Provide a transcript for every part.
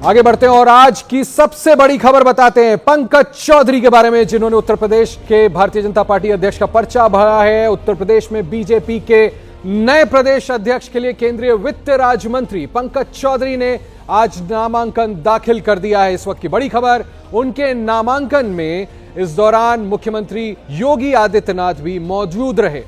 आगे बढ़ते हैं और आज की सबसे बड़ी खबर बताते हैं पंकज चौधरी के बारे में, जिन्होंने उत्तर प्रदेश के भारतीय जनता पार्टी अध्यक्ष का पर्चा भरा है। उत्तर प्रदेश में बीजेपी के नए प्रदेश अध्यक्ष के लिए केंद्रीय वित्त राज्य मंत्री पंकज चौधरी ने आज नामांकन दाखिल कर दिया है। इस वक्त की बड़ी खबर, उनके नामांकन में इस दौरान मुख्यमंत्री योगी आदित्यनाथ भी मौजूद रहे।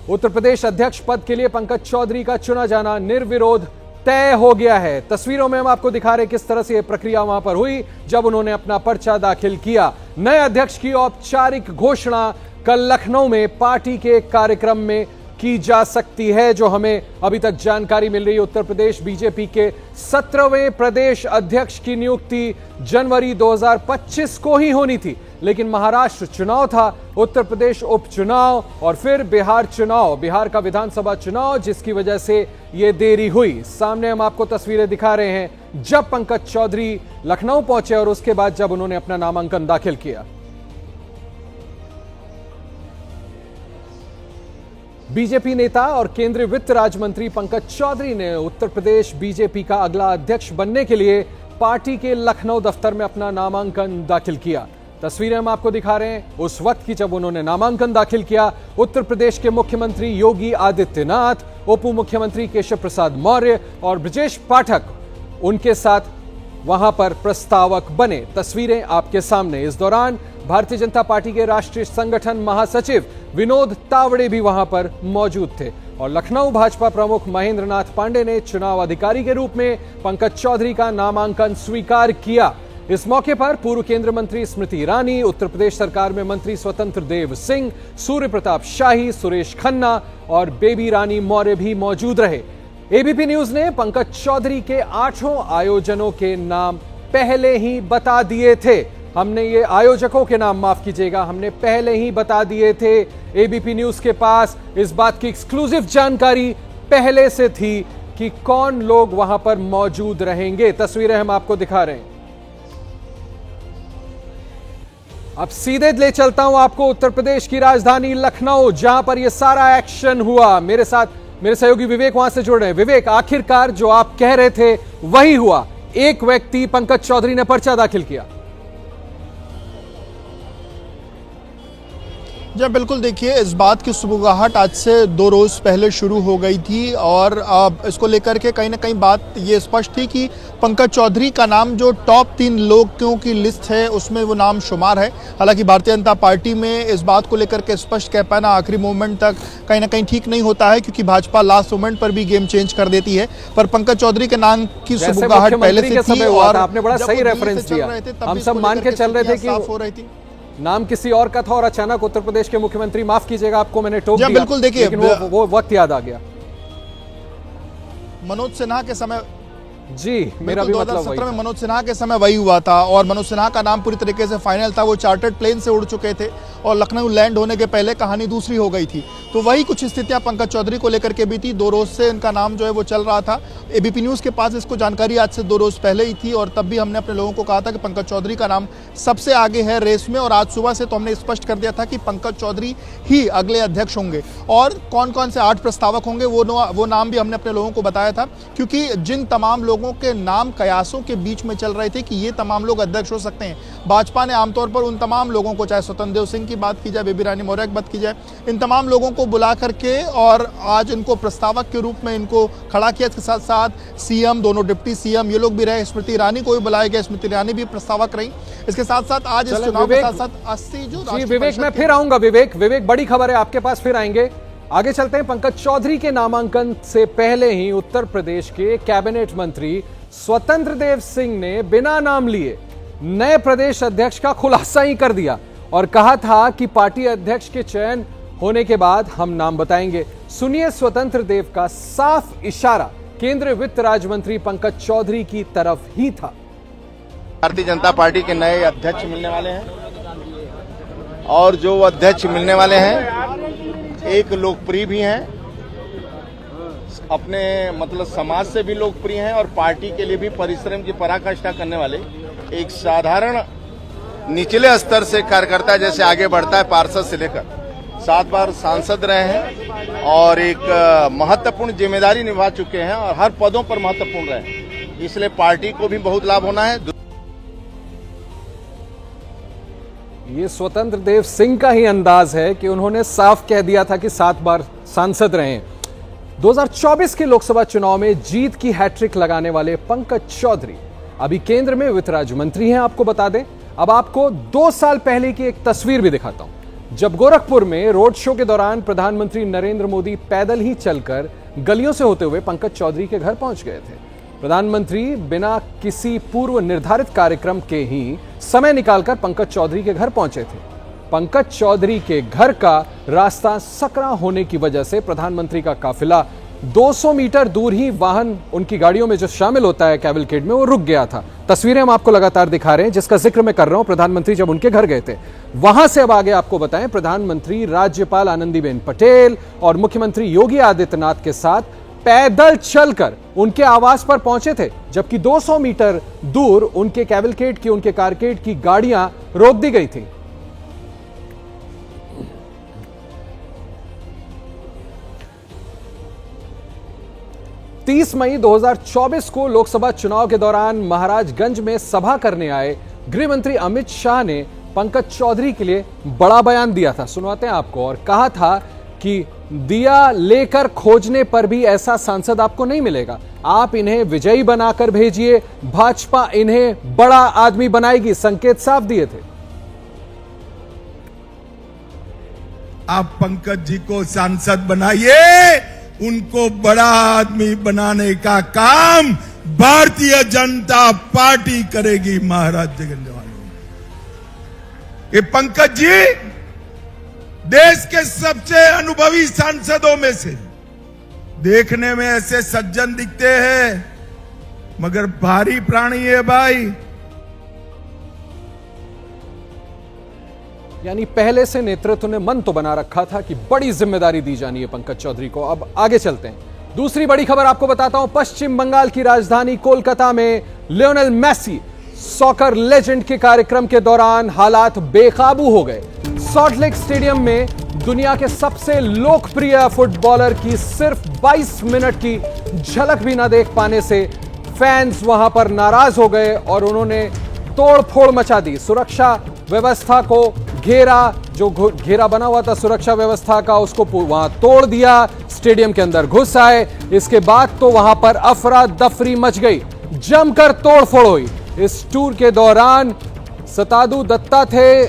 उत्तर प्रदेश अध्यक्ष पद के लिए पंकज चौधरी का चुना जाना निर्विरोध तय हो गया है। तस्वीरों में हम आपको दिखा रहे हैं किस तरह से यह प्रक्रिया वहां पर हुई जब उन्होंने अपना पर्चा दाखिल किया। नए अध्यक्ष की औपचारिक घोषणा कल लखनऊ में पार्टी के कार्यक्रम में की जा सकती है, जो हमें अभी तक जानकारी मिल रही है। उत्तर प्रदेश बीजेपी के 17वें प्रदेश अध्यक्ष की नियुक्ति जनवरी 2025 को ही होनी थी, लेकिन महाराष्ट्र चुनाव था, उत्तर प्रदेश उपचुनाव और फिर बिहार चुनाव, बिहार का विधानसभा चुनाव, जिसकी वजह से यह देरी हुई। सामने हम आपको तस्वीरें दिखा रहे हैं जब पंकज चौधरी लखनऊ पहुंचे और उसके बाद जब उन्होंने अपना नामांकन दाखिल किया। बीजेपी नेता और केंद्रीय वित्त राज्य मंत्री पंकज चौधरी ने उत्तर प्रदेश बीजेपी का अगला अध्यक्ष बनने के लिए पार्टी के लखनऊ दफ्तर में अपना नामांकन दाखिल किया। तस्वीरें हम आपको दिखा रहे हैं उस वक्त की जब उन्होंने नामांकन दाखिल किया। उत्तर प्रदेश के मुख्यमंत्री योगी आदित्यनाथ, उप मुख्यमंत्री केशव प्रसाद मौर्य और ब्रजेश पाठक उनके साथ वहां पर प्रस्तावक बने। तस्वीरें आपके सामने। इस दौरान भारतीय जनता पार्टी के राष्ट्रीय संगठन महासचिव विनोद तावड़े भी वहां पर मौजूद थे और लखनऊ भाजपा प्रमुख महेंद्र नाथ पांडे ने चुनाव अधिकारी के रूप में पंकज चौधरी का नामांकन स्वीकार किया। इस मौके पर पूर्व केंद्रीय मंत्री स्मृति ईरानी, उत्तर प्रदेश सरकार में मंत्री स्वतंत्र देव सिंह, सूर्य प्रताप शाही, सुरेश खन्ना और बेबी रानी मौर्य भी मौजूद रहे। एबीपी न्यूज ने पंकज चौधरी के 8 आयोजनों के नाम पहले ही बता दिए थे। हमने ये आयोजकों के नाम, माफ कीजिएगा, हमने पहले ही बता दिए थे। एबीपी न्यूज के पास इस बात की एक्सक्लूसिव जानकारी पहले से थी कि कौन लोग वहां पर मौजूद रहेंगे। तस्वीरें हम आपको दिखा रहे हैं। अब सीधे ले चलता हूं आपको उत्तर प्रदेश की राजधानी लखनऊ, जहां पर यह सारा एक्शन हुआ। मेरे साथ मेरे सहयोगी विवेक वहां से जुड़ रहे हैं। विवेक, आखिरकार जो आप कह रहे थे वही हुआ, एक व्यक्ति पंकज चौधरी ने पर्चा दाखिल किया। जी बिल्कुल, देखिए इस बात की सुबुगाहट आज से 2 रोज पहले शुरू हो गई थी और इसको लेकर के कहीं ना कहीं बात ये स्पष्ट थी कि पंकज चौधरी का नाम जो टॉप 3 लोगों की लिस्ट है उसमें वो नाम शुमार है। हालांकि भारतीय जनता पार्टी में इस बात को लेकर के स्पष्ट कह पाना आखिरी मोमेंट तक कहीं ना कहीं ठीक नहीं होता है, क्योंकि भाजपा लास्ट मोमेंट पर भी गेम चेंज कर देती है। पर पंकज चौधरी के नाम की सुबुगाहट पहले से थी और आपने बड़ा सही रेफरेंस दिया। हम सब मान के चल रहे थे कि नाम किसी और का था और अचानक उत्तर प्रदेश के मुख्यमंत्री, माफ कीजिएगा आपको मैंने टोक दिया, बिल्कुल देखिए, लेकिन वो वक्त याद आ गया। मनोज सिन्हा के समय, जी मेरा भी मतलब 2017 में मनोज सिन्हा के समय वही हुआ था और मनोज सिन्हा का नाम पूरी तरीके से फाइनल था। वो चार्टर्ड प्लेन से उड़ चुके थे और लखनऊ लैंड होने के पहले कहानी दूसरी हो गई थी। तो वही कुछ स्थितियां पंकज चौधरी को लेकर के भी थी। 2 रोज से इनका नाम जो है वो चल रहा था। एबीपी न्यूज के पास इसको जानकारी आज से 2 रोज पहले ही थी और तब भी हमने अपने लोगों को कहा था कि पंकज चौधरी का नाम सबसे आगे है रेस में। और आज सुबह से तो हमने स्पष्ट कर दिया था कि पंकज चौधरी ही अगले अध्यक्ष होंगे और कौन कौन से 8 प्रस्तावक होंगे वो नाम भी हमने अपने लोगों को बताया था, क्योंकि जिन तमाम लोगों के नाम कयासों के बीच में चल रहे थे कि ये तमाम लोग अध्यक्ष हो सकते हैं, भाजपा ने आमतौर पर उन तमाम लोगों को, चाहे स्वतंत्र देव सिंह की बात की जाए, बेबी रानी मौर्य की बात की जाए, इन तमाम लोगों को बुला करके और आज इनको प्रस्तावक के रूप में इनको खड़ा किया। इसके साथ साथ सीएम, दोनों डिप्टी सीएम ये लोग भी रहे, स्मृति ईरानी को भी बुलाया गया, स्मृति ईरानी भी प्रस्तावक रही। इसके साथ साथ आज इस चुनाव के साथ साथ 80 जो विवेक, मैं फिर आऊंगा। विवेक बड़ी खबर है, आपके पास फिर आएंगे। आगे चलते हैं। पंकज चौधरी के नामांकन से पहले ही उत्तर प्रदेश के कैबिनेट मंत्री स्वतंत्र देव सिंह ने बिना नाम लिए नए प्रदेश अध्यक्ष का खुलासा ही कर दिया और कहा था कि पार्टी अध्यक्ष के चयन होने के बाद हम नाम बताएंगे। सुनिए स्वतंत्र देव का साफ इशारा केंद्रीय वित्त राज्य मंत्री पंकज चौधरी की तरफ ही था। भारतीय जनता पार्टी के नए अध्यक्ष मिलने वाले हैं और जो अध्यक्ष मिलने वाले हैं एक लोकप्रिय भी हैं, अपने मतलब समाज से भी लोकप्रिय हैं और पार्टी के लिए भी परिश्रम की पराकाष्ठा करने वाले एक साधारण निचले स्तर से कार्यकर्ता जैसे आगे बढ़ता है, पार्षद से लेकर 7 बार सांसद रहे हैं और एक महत्वपूर्ण जिम्मेदारी निभा चुके हैं और हर पदों पर महत्वपूर्ण रहे हैं। इसलिए पार्टी को भी बहुत लाभ होना है। ये स्वतंत्र देव सिंह का ही अंदाज है कि उन्होंने साफ कह दिया था कि 7 बार सांसद रहे। 2024 के लोकसभा चुनाव में जीत की हैट्रिक लगाने वाले पंकज चौधरी अभी केंद्र में वित्त राज्य मंत्री हैं। आपको बता दें, अब आपको 2 साल पहले की एक तस्वीर भी दिखाता हूं, जब गोरखपुर में रोड शो के दौरान प्रधानमंत्री नरेंद्र मोदी पैदल ही चलकर गलियों से होते हुए पंकज चौधरी के घर पहुंच गए थे। प्रधानमंत्री बिना किसी पूर्व निर्धारित कार्यक्रम के ही समय निकालकर पंकज चौधरी के घर पहुंचे थे। पंकज चौधरी के घर का रास्ता सकरा होने की वजह से प्रधानमंत्री का काफिला 200 मीटर दूर ही वाहन उनकी गाड़ियों में जो शामिल होता है कैवलकेड में, वो रुक गया था। तस्वीरें हम आपको लगातार दिखा रहे हैं, जिसका जिक्र मैं कर रहा हूं। प्रधानमंत्री जब उनके घर गए थे, वहां से अब आगे आपको बताएं, प्रधानमंत्री राज्यपाल आनंदीबेन पटेल और मुख्यमंत्री योगी आदित्यनाथ के साथ पैदल चलकर उनके आवास पर पहुंचे थे, जबकि 200 मीटर दूर उनके कैवलकेड की, उनके कारकेड की गाड़ियां रोक दी गई थी। तीस मई 2024 को लोकसभा चुनाव के दौरान महाराजगंज में सभा करने आए गृह मंत्री अमित शाह ने पंकज चौधरी के लिए बड़ा बयान दिया था। सुनवाते हैं आपको। और कहा था कि दिया लेकर खोजने पर भी ऐसा सांसद आपको नहीं मिलेगा, आप इन्हें विजयी बनाकर भेजिए, भाजपा इन्हें बड़ा आदमी बनाएगी, संकेत साफ दिए थे। आप पंकज जी को सांसद बनाइए, उनको बड़ा आदमी बनाने का काम भारतीय जनता पार्टी करेगी। महाराज जगन ये पंकज जी देश के सबसे अनुभवी सांसदों में से, देखने में ऐसे सज्जन दिखते हैं मगर भारी प्राणी है भाई। यानी पहले से नेतृत्व ने मन तो बना रखा था कि बड़ी जिम्मेदारी दी जानी है पंकज चौधरी को। अब आगे चलते हैं, दूसरी बड़ी खबर आपको बताता हूं। पश्चिम बंगाल की राजधानी कोलकाता में लियोनेल मेसी सॉकर लेजेंड के कार्यक्रम के दौरान हालात बेकाबू हो गए। सॉल्ट लेक स्टेडियम में दुनिया के सबसे लोकप्रिय फुटबॉलर की सिर्फ 22 मिनट की झलक भी ना देख पाने से फैंस वहां पर नाराज हो गए और उन्होंने तोड़फोड़ मचा दी। सुरक्षा व्यवस्था को जो घेरा बना हुआ था सुरक्षा व्यवस्था का, उसको वहां तोड़ दिया, स्टेडियम के अंदर घुस आए। इसके बाद तो वहां पर अफरा दफरी मच गई, जमकर तोड़फोड़ हुई। इस टूर के दौरान सतादू दत्ता थे,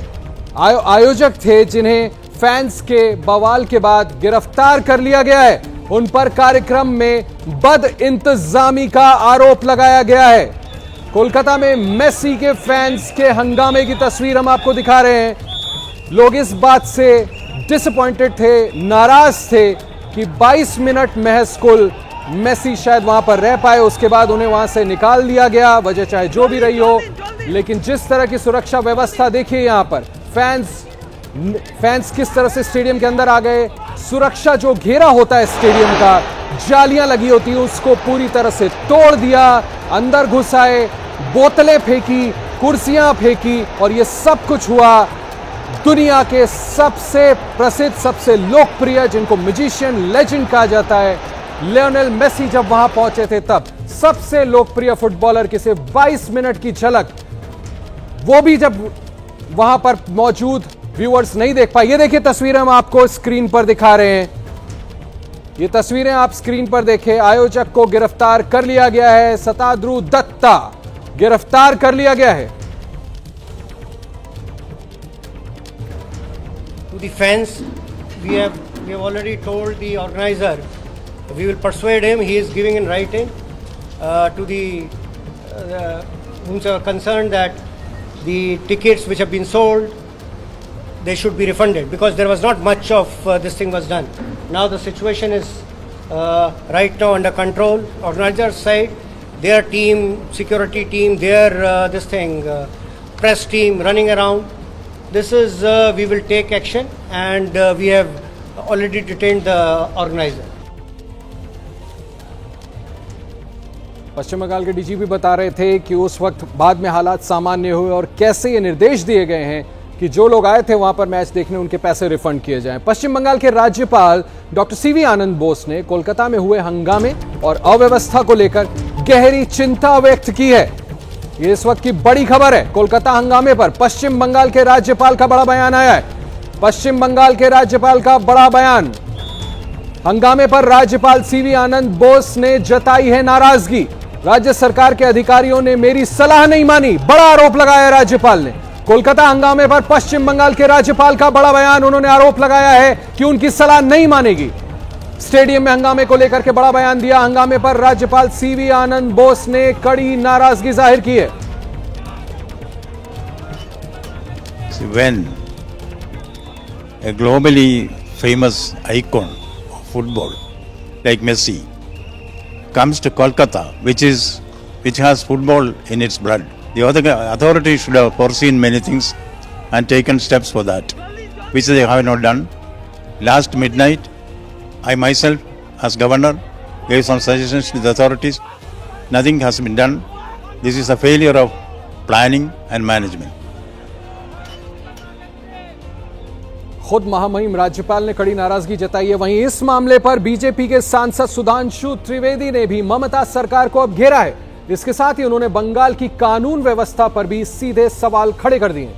आयोजक थे, जिन्हें फैंस के बवाल के बाद गिरफ्तार कर लिया गया है। उन पर कार्यक्रम में बद इंतजामी का आरोप लगाया गया है। कोलकाता में मेसी के फैंस के हंगामे की तस्वीर हम आपको दिखा रहे हैं। लोग इस बात से डिसअपॉइंटेड थे, नाराज थे कि 22 मिनट महज कुल मेसी शायद वहां पर रह पाए, उसके बाद उन्हें वहां से निकाल दिया गया, वजह चाहे जो भी रही हो। लेकिन जिस तरह की सुरक्षा व्यवस्था देखिए यहां पर, फैंस किस तरह से स्टेडियम के अंदर आ गए। सुरक्षा जो घेरा होता है स्टेडियम का, जालियां लगी होती है, उसको पूरी तरह से तोड़ दिया, अंदर घुस आए, बोतलें फेंकी, कुर्सियां फेंकी और यह सब कुछ हुआ दुनिया के सबसे प्रसिद्ध, सबसे लोकप्रिय, जिनको मैजिशियन लेजेंड कहा जाता है, लियोनेल मेसी जब वहां पहुंचे थे, तब सबसे लोकप्रिय फुटबॉलर की सिर्फ 22 मिनट की झलक, वो भी जब वहां पर मौजूद व्यूअर्स नहीं देख पाए। ये देखिए तस्वीरें हम आपको स्क्रीन पर दिखा रहे हैं, ये तस्वीरें आप स्क्रीन पर देखें। आयोजक को गिरफ्तार कर लिया गया है, सताद्रू दत्ता गिरफ्तार कर लिया गया है। To the fans, we have already told the organizer we will persuade him. He is giving in writing to the whom are concerned that the tickets which have been sold, they should be refunded because there was not much of this thing was done. Now the situation is right now under control. Organizer side, their team, security team, their press team running around. This is we will take action and we have already detained the organizer. पश्चिम बंगाल के DGP बता रहे थे कि उस वक्त बाद में हालात सामान्य हुए और कैसे ये निर्देश दिए गए हैं कि जो लोग आए थे वहां पर मैच देखने, उनके पैसे रिफंड किए जाएं। पश्चिम बंगाल के राज्यपाल डॉक्टर सीवी आनंद बोस ने कोलकाता में हुए हंगामे और अव्यवस्था को लेकर गहरी चिंता व्यक्त की है। ये इस वक्त की बड़ी खबर है। कोलकाता हंगामे पर पश्चिम बंगाल के राज्यपाल का बड़ा बयान आया है। पश्चिम बंगाल के राज्यपाल का बड़ा बयान। हंगामे पर राज्यपाल सीवी आनंद बोस ने जताई है नाराजगी। राज्य सरकार के अधिकारियों ने मेरी सलाह नहीं मानी, बड़ा आरोप लगाया राज्यपाल ने। कोलकाता हंगामे पर पश्चिम बंगाल के राज्यपाल का बड़ा बयान। उन्होंने आरोप लगाया है कि उनकी सलाह नहीं मानेगी। स्टेडियम में हंगामे को लेकर के बड़ा बयान दिया। हंगामे पर राज्यपाल सीवी आनंद बोस ने कड़ी नाराजगी जाहिर की है। When a globally famous icon of football like Messi comes to Kolkata, which has football in its blood, the other authorities should have foreseen many things and taken steps for that, which they have not done. Last midnight, I myself, as governor, gave some suggestions to the authorities. Nothing has been done. This is a failure of planning and management. खुद महामहिम राज्यपाल ने कड़ी नाराजगी जताई है। वहीं इस मामले पर बीजेपी के सांसद सुधांशु त्रिवेदी ने भी ममता सरकार को अब घेरा है। इसके साथ ही उन्होंने बंगाल की कानून व्यवस्था पर भी सीधे सवाल खड़े कर दिए।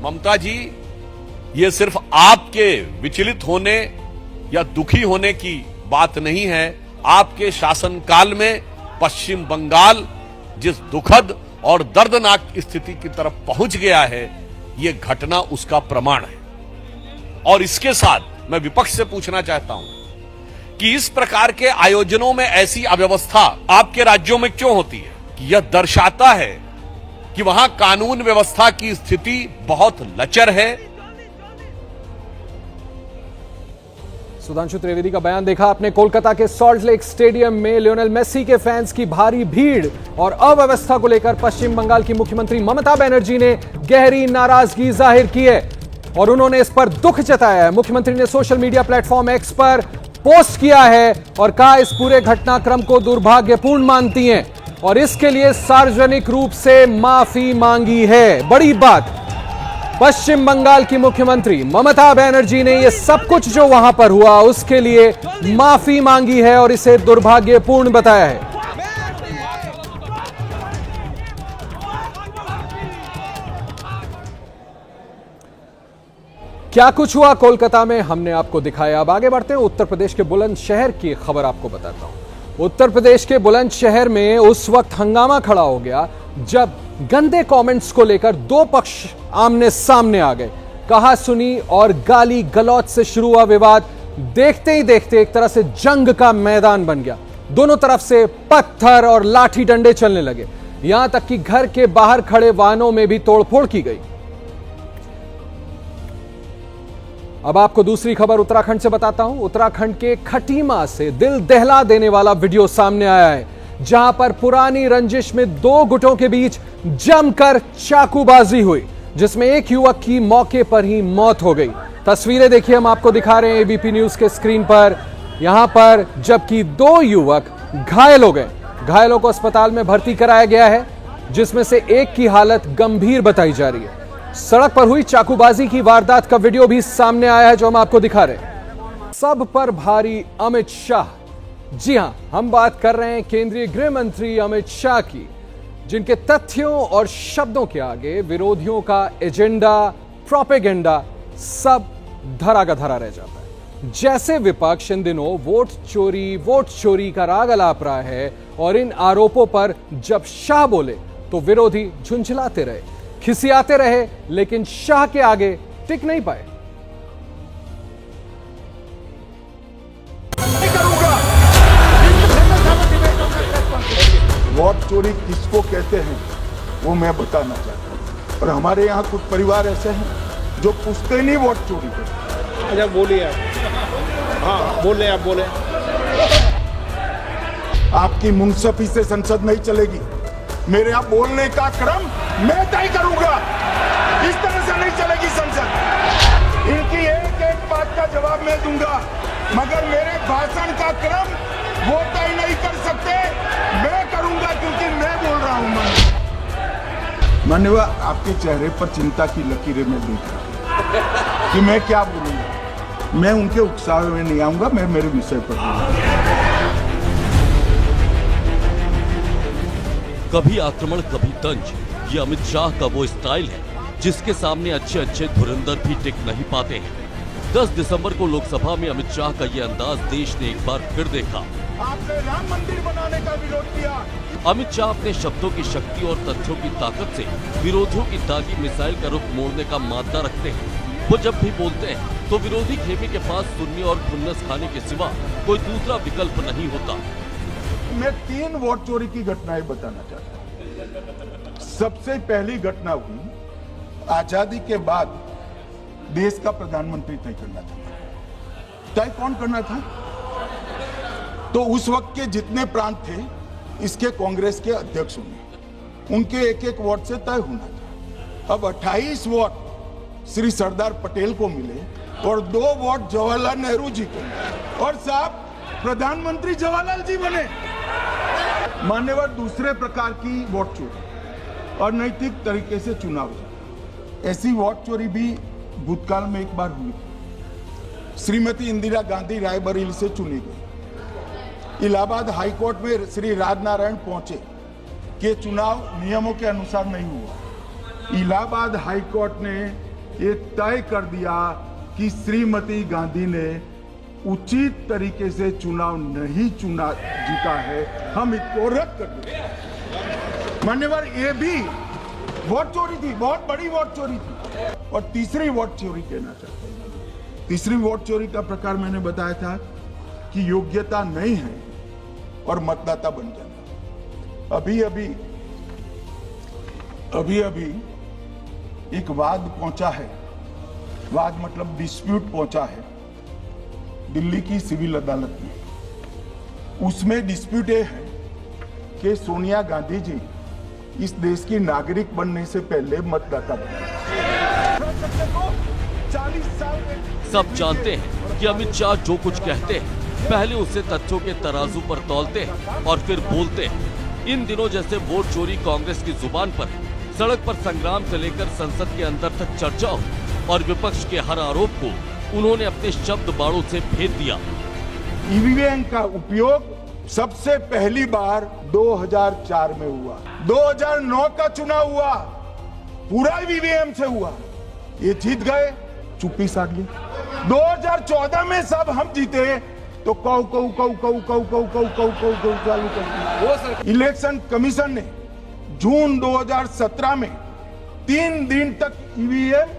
ममता जी, ये सिर्फ आपके विचलित होने या दुखी होने की बात नहीं है। आपके शासनकाल में पश्चिम बंगाल जिस दुखद और दर्दनाक स्थिति की तरफ पहुंच गया है, ये घटना उसका प्रमाण है। और इसके साथ मैं विपक्ष से पूछना चाहता हूं कि इस प्रकार के आयोजनों में ऐसी अव्यवस्था आपके राज्यों में क्यों होती है? यह दर्शाता है कि वहां कानून व्यवस्था की स्थिति बहुत लचर है। सुधांशु त्रिवेदी का बयान देखा आपने। कोलकाता के सॉल्ट लेक स्टेडियम में लियोनेल मेसी के फैंस की भारी भीड़ और अव्यवस्था को लेकर पश्चिम बंगाल की मुख्यमंत्री ममता बनर्जी ने गहरी नाराजगी जाहिर की है और उन्होंने इस पर दुख जताया है। मुख्यमंत्री ने सोशल मीडिया प्लेटफॉर्म एक्स पर पोस्ट किया है और कहा इस पूरे घटनाक्रम को दुर्भाग्यपूर्ण मानती हैं और इसके लिए सार्वजनिक रूप से माफी मांगी है। बड़ी बात, पश्चिम बंगाल की मुख्यमंत्री ममता बनर्जी ने यह सब कुछ जो वहां पर हुआ उसके लिए माफी मांगी है और इसे दुर्भाग्यपूर्ण बताया है। क्या कुछ हुआ कोलकाता में हमने आपको दिखाया। अब आगे बढ़ते हैं। उत्तर प्रदेश के बुलंदशहर की खबर आपको बताता हूं। उत्तर प्रदेश के बुलंदशहर में उस वक्त हंगामा खड़ा हो गया जब गंदे कमेंट्स को लेकर दो पक्ष आमने सामने आ गए। कहा सुनी और गाली गलौज से शुरू हुआ विवाद देखते ही देखते एक तरह से जंग का मैदान बन गया। दोनों तरफ से पत्थर और लाठी डंडे चलने लगे। यहां तक कि घर के बाहर खड़े वाहनों में भी तोड़फोड़ की गई। अब आपको दूसरी खबर उत्तराखंड से बताता हूं। उत्तराखंड के खटीमा से दिल दहला देने वाला वीडियो सामने आया है, जहां पर पुरानी रंजिश में दो गुटों के बीच जमकर चाकूबाजी हुई, जिसमें एक युवक की मौके पर ही मौत हो गई। तस्वीरें देखिए, हम आपको दिखा रहे हैं एबीपी न्यूज के स्क्रीन पर। यहां पर जबकि दो युवक घायल हो गए। घायलों को अस्पताल में भर्ती कराया गया है, जिसमें से एक की हालत गंभीर बताई जा रही है। सड़क पर हुई चाकूबाजी की वारदात का वीडियो भी सामने आया है, जो हम आपको दिखा रहे हैं। सब पर भारी अमित शाह। जी हां, हम बात कर रहे हैं केंद्रीय गृह मंत्री अमित शाह की, जिनके तथ्यों और शब्दों के आगे विरोधियों का एजेंडा, प्रोपेगेंडा सब धरा का धरा रह जाता है। जैसे विपक्ष इन दिनों वोट चोरी का राग अलाप रहा है और इन आरोपों पर जब शाह बोले तो विरोधी झुंझलाते रहे, खिसियाते रहे, लेकिन शाह के आगे टिक नहीं पाए। वोट चोरी किसको कहते हैं वो मैं बताना चाहता हूँ। और हमारे यहाँ कुछ परिवार ऐसे हैं जो पूछते नहीं वोट चोरी करते। अच्छा बोलिए आप। हाँ बोले, आप बोले। आपकी मुंसफी से संसद नहीं चलेगी। मेरे यहाँ बोलने का क्रम मैं तय करूंगा। इस तरह से नहीं चलेगी संसद। इनकी एक एक बात का जवाब मैं दूंगा, मगर मेरे भाषण का क्रम वो तय नहीं कर सकते, मैं करूंगा, क्योंकि मैं बोल रहा हूं। मान्यवर, आपके चेहरे पर चिंता की लकीरें मैं देख रहा हूं कि मैं क्या बोलूंगा। मैं उनके उत्साह में नहीं आऊंगा, मैं मेरे विषय पर बोलूंगा। कभी आक्रमण कभी तंज, ये अमित शाह का वो स्टाइल है जिसके सामने अच्छे अच्छे धुरंधर भी टिक नहीं पाते हैं। 10 दिसंबर को लोकसभा में अमित शाह का ये अंदाज देश ने एक बार फिर देखा। आपने राम मंदिर बनाने का विरोध किया। अमित शाह अपने शब्दों की शक्ति और तथ्यों की ताकत से विरोधियों की दागी मिसाइल का रुख मोड़ने का मादा रखते हैं। वो जब भी बोलते हैं तो विरोधी खेमे के पास सुनने और खुन्नस खाने के सिवा कोई दूसरा विकल्प नहीं होता। मैं 3 वोट चोरी की घटनाएं बताना चाहता हूं। सबसे पहली घटना हुई आजादी के बाद देश का प्रधानमंत्री तय करना था। तय कौन करना था? तो उस वक्त के जितने प्रांत थे इसके कांग्रेस के अध्यक्ष होंगे, उनके एक एक वोट से तय होना था। अब 28 वोट श्री सरदार पटेल को मिले और 2 वोट जवाहरलाल नेहरू जी को, और साहब प्रधानमंत्री जवाहरलाल जी बने। मान्यवर दूसरे प्रकार की वोट चोरी और नैतिक तरीके से चुनाव जीता, ऐसी वोट चोरी भी भूतकाल में एक बार हुई। श्रीमती इंदिरा गांधी रायबरेली से चुनी गई। इलाहाबाद हाईकोर्ट में श्री राजनारायण पहुंचे कि चुनाव नियमों के अनुसार नहीं हुआ। इलाहाबाद हाईकोर्ट ने ये तय कर दिया कि श्रीमती गांधी ने उचित तरीके से चुनाव नहीं जीता है, हम इसको रद्द कर दें। मान्यवर ये भी वोट चोरी थी, बहुत बड़ी वोट चोरी थी। और तीसरी वोट चोरी कहना चाहता हूं। तीसरी वोट चोरी का प्रकार मैंने बताया था कि योग्यता नहीं है और मतदाता बन जाना। अभी अभी एक वाद पहुंचा है, वाद मतलब डिस्प्यूट पहुंचा है दिल्ली की सिविल अदालत में। उसमें डिस्प्यूट ये है कि सोनिया गांधी जी इस देश की नागरिक बनने से पहले मतदाता बने। 40 साल सब जानते हैं कि अमित शाह जो कुछ कहते हैं पहले उसे तथ्यों के तराजू पर तौलते हैं और फिर बोलते हैं। इन दिनों जैसे वोट चोरी कांग्रेस की जुबान पर है, सड़क पर संग्राम से लेकर संसद के अंदर तक चर्चा हो और विपक्ष के हर आरोप को उन्होंने अपने शब्द बाणों से भेद दिया। ईवीएम का उपयोग सबसे पहली बार 2004 में हुआ, 2009 का चुनाव हुआ, पूरा ईवीएम से हुआ, ये जीत गए, चुप्पी साध ली। 2014 में सब हम जीते तो कौ चालू कर दी। इलेक्शन कमीशन ने जून 2017 में 3 दिन तक ईवीएम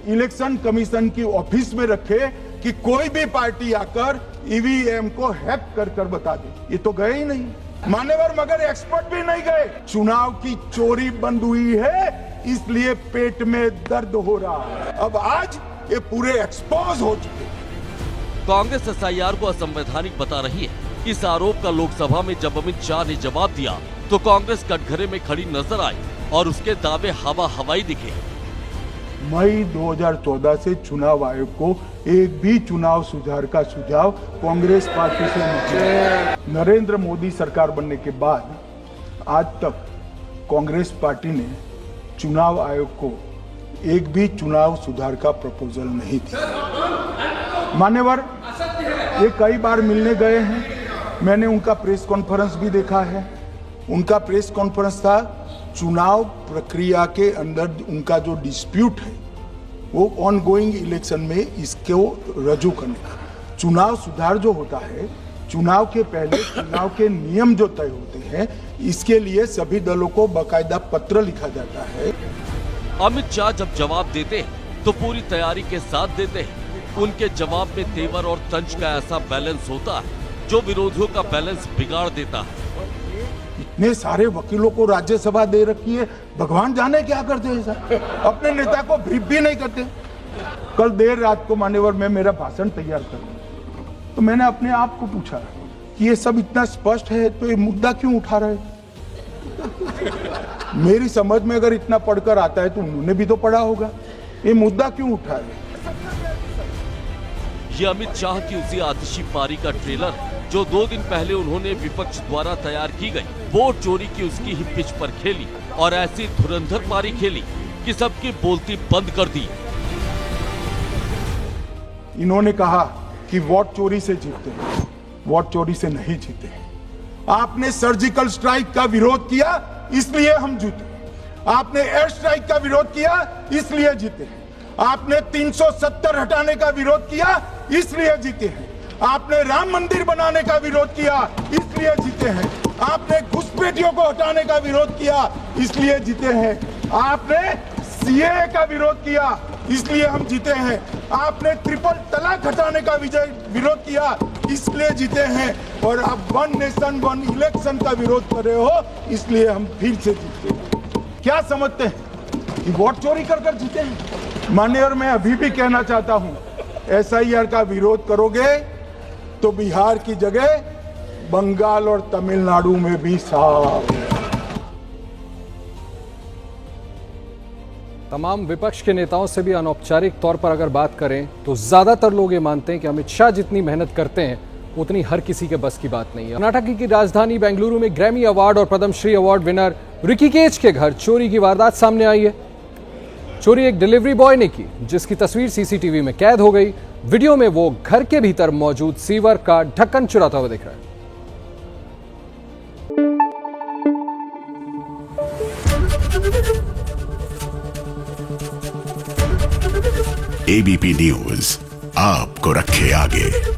इलेक्शन कमीशन की ऑफिस में रखे कि कोई भी पार्टी आकर ईवीएम को हैक कर बता दे। ये तो गए ही नहीं मान्यवर, मगर एक्सपर्ट भी नहीं गए। चुनाव की चोरी बंद हुई है, इसलिए पेट में दर्द हो रहा है। अब आज ये पूरे एक्सपोज हो चुके। कांग्रेस एसआईआर को असंवैधानिक बता रही है। इस आरोप का लोकसभा में जब अमित शाह ने जवाब दिया तो कांग्रेस कटघरे में खड़ी नजर आई और उसके दावे हवा हवाई दिखे। मई 2014 से चुनाव आयोग को एक भी चुनाव सुधार का सुझाव कांग्रेस पार्टी से नहीं। नरेंद्र मोदी सरकार बनने के बाद आज तक कांग्रेस पार्टी ने चुनाव आयोग को एक भी चुनाव सुधार का प्रपोजल नहीं दिया। मान्यवर, ये कई बार मिलने गए हैं, मैंने उनका प्रेस कॉन्फ्रेंस भी देखा है। उनका प्रेस कॉन्फ्रेंस था चुनाव प्रक्रिया के अंदर उनका जो डिस्प्यूट है वो ऑन गोइंग इलेक्शन में इसको रजू करने का। चुनाव सुधार जो होता है, चुनाव के पहले चुनाव के नियम जो तय होते हैं, इसके लिए सभी दलों को बाकायदा पत्र लिखा जाता है। अमित शाह जब जवाब देते हैं तो पूरी तैयारी के साथ देते हैं। उनके जवाब में तेवर और तंज का ऐसा बैलेंस होता है जो विरोधियों का बैलेंस बिगाड़ देता है। इतने सारे वकीलों को राज्यसभा दे रखी है, भगवान जाने क्या करते हैं सर। अपने नेता को ब्रीफ भी नहीं करते। कल देर रात को मान्यवर मैं मेरा भाषण तैयार करूं तो मैंने अपने आप को पूछा कि ये सब इतना स्पष्ट है तो ये मुद्दा क्यों उठा रहे। मेरी समझ में अगर इतना पढ़कर आता है तो उन्होंने भी तो पढ़ा होगा, ये मुद्दा क्यों उठा रहे। ये अमित शाह की उसी आतिशी पारी का ट्रेलर जो 2 दिन पहले उन्होंने विपक्ष द्वारा तैयार की गई वोट चोरी की उसकी ही पिच पर खेली और ऐसी धुरंधर पारी खेली कि सबकी बोलती बंद कर दी। इन्होंने कहा कि वोट चोरी से जीतते हैं, वोट चोरी से नहीं जीते। आपने सर्जिकल स्ट्राइक का विरोध किया, इसलिए हम जीते। आपने एयर स्ट्राइक का विरोध किया, इसलिए जीते। आपने 370 हटाने का विरोध किया, इसलिए जीते हैं। आपने राम मंदिर बनाने का विरोध किया, इसलिए जीते हैं। आपने घुसपैठियों को हटाने का विरोध किया, इसलिए जीते हैं। आपने सीएए का विरोध किया, इसलिए हम जीते हैं। आपने ट्रिपल तलाक हटाने का विरोध किया, इसलिए जीते हैं। और आप 1 नेशन 1 इलेक्शन का विरोध कर रहे हो, इसलिए हम फिर से जीते हैं। क्या समझते हैं कि वोट चोरी कर कर जीते हैं? माननीय, और मैं अभी भी कहना चाहता हूं, एसआईआर का विरोध करोगे तो बिहार की जगह बंगाल और तमिलनाडु में भी साफ। तमाम विपक्ष के नेताओं से भी अनौपचारिक तौर पर अगर बात करें तो ज्यादातर लोग ये मानते हैं कि अमित शाह जितनी मेहनत करते हैं उतनी हर किसी के बस की बात नहीं है। कर्नाटक की राजधानी बेंगलुरु में ग्रैमी अवार्ड और पद्मश्री अवार्ड विनर रिकी केज के घर चोरी की वारदात सामने आई है। चोरी एक डिलीवरी बॉय ने की, जिसकी तस्वीर सीसीटीवी में कैद हो गई। वीडियो में वो घर के भीतर मौजूद सीवर का ढक्कन चुराता हुआ दिख रहा है। एबीपी न्यूज आपको रखे आगे।